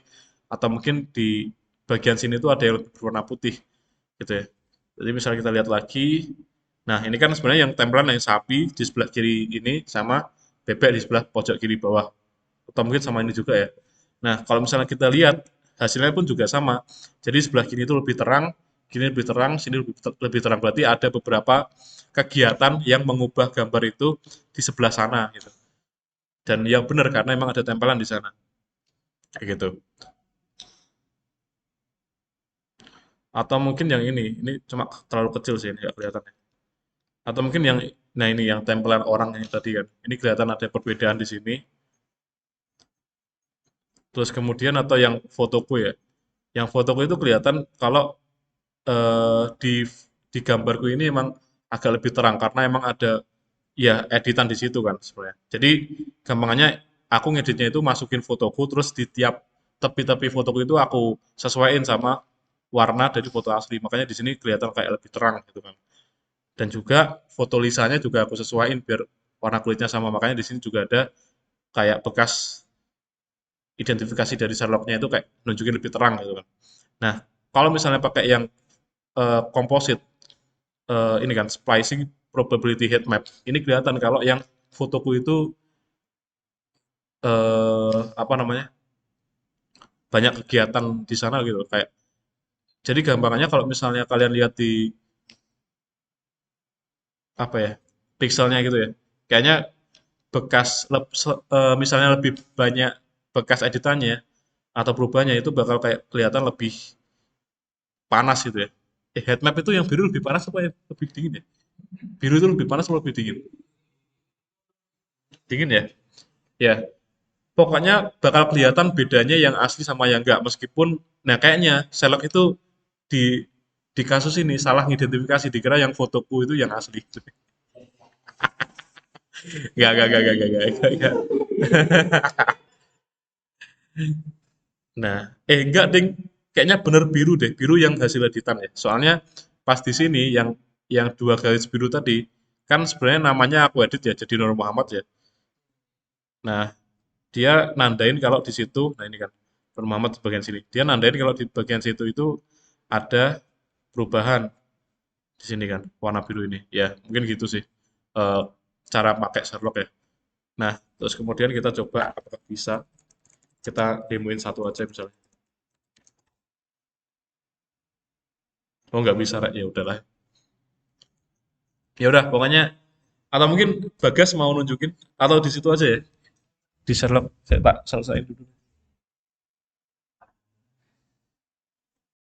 atau mungkin di bagian sini tuh ada yang lebih berwarna putih gitu ya. Jadi misalnya kita lihat lagi, nah ini kan sebenarnya yang tempelan yang sapi di sebelah kiri ini sama bebek di sebelah pojok kiri bawah. Atau mungkin sama ini juga ya. Nah, kalau misalnya kita lihat hasilnya pun juga sama. Jadi sebelah kiri itu lebih terang, kiri lebih terang, sini lebih terang. Berarti ada beberapa kegiatan yang mengubah gambar itu di sebelah sana gitu. Dan yang benar karena memang ada tempelan di sana. Kayak gitu. Atau mungkin yang ini cuma terlalu kecil sih, ini nggak kelihatan. Atau mungkin yang, nah ini yang tempelan orang yang tadi kan. Ini kelihatan ada perbedaan di sini. Terus kemudian atau yang fotoku ya. Yang fotoku itu kelihatan kalau di gambarku ini emang agak lebih terang karena emang ada ya editan di situ kan sebenarnya. Jadi gampangannya aku ngeditnya itu masukin fotoku, terus di tiap tepi-tepi fotoku itu aku sesuaiin sama warna dari foto asli. Makanya di sini kelihatan kayak lebih terang gitu kan. Dan juga foto Lisanya juga aku sesuaiin biar warna kulitnya sama. Makanya di sini juga ada kayak bekas identifikasi dari Sherlocknya itu kayak nunjukin lebih terang gitu kan. Nah, kalau misalnya pakai yang composite, ini kan splicing probability heat map, ini kelihatan kalau yang fotoku itu apa namanya, banyak kegiatan di sana gitu kayak, jadi gambarannya kalau misalnya kalian lihat di apa ya, pixelnya gitu ya, kayaknya bekas misalnya lebih banyak bekas editannya atau perubahannya itu bakal kayak kelihatan lebih panas gitu ya. Heat map itu yang biru lebih panas apa yang lebih dingin ya? Biru itu lebih panas atau lebih dingin? Dingin ya? Ya, pokoknya bakal kelihatan bedanya yang asli sama yang enggak meskipun nah kayaknya Sherlock itu di di kasus ini salah ngidentifikasi dikira yang fotoku itu yang asli. Enggak. Nah, enggak ding. Kayaknya bener biru deh, biru yang hasil editan ya. Soalnya pas di sini yang dua garis biru tadi kan sebenarnya namanya aku edit ya jadi Nur Muhammad ya. Nah, dia nandain kalau di situ, nah ini kan Nur Muhammad di bagian sini. Dia nandain kalau di bagian situ itu ada perubahan di sini kan warna biru ini. Ya, mungkin gitu sih. Eh, cara pakai Sherlock ya. Nah, terus kemudian kita coba apakah bisa kita demoin satu aja misalnya. Oh nggak bisa, Rek. Ya udahlah. Ya udah, pokoknya atau mungkin Bagas mau nunjukin atau di situ aja ya. Di Sherlock saya tak selesaiin dulu.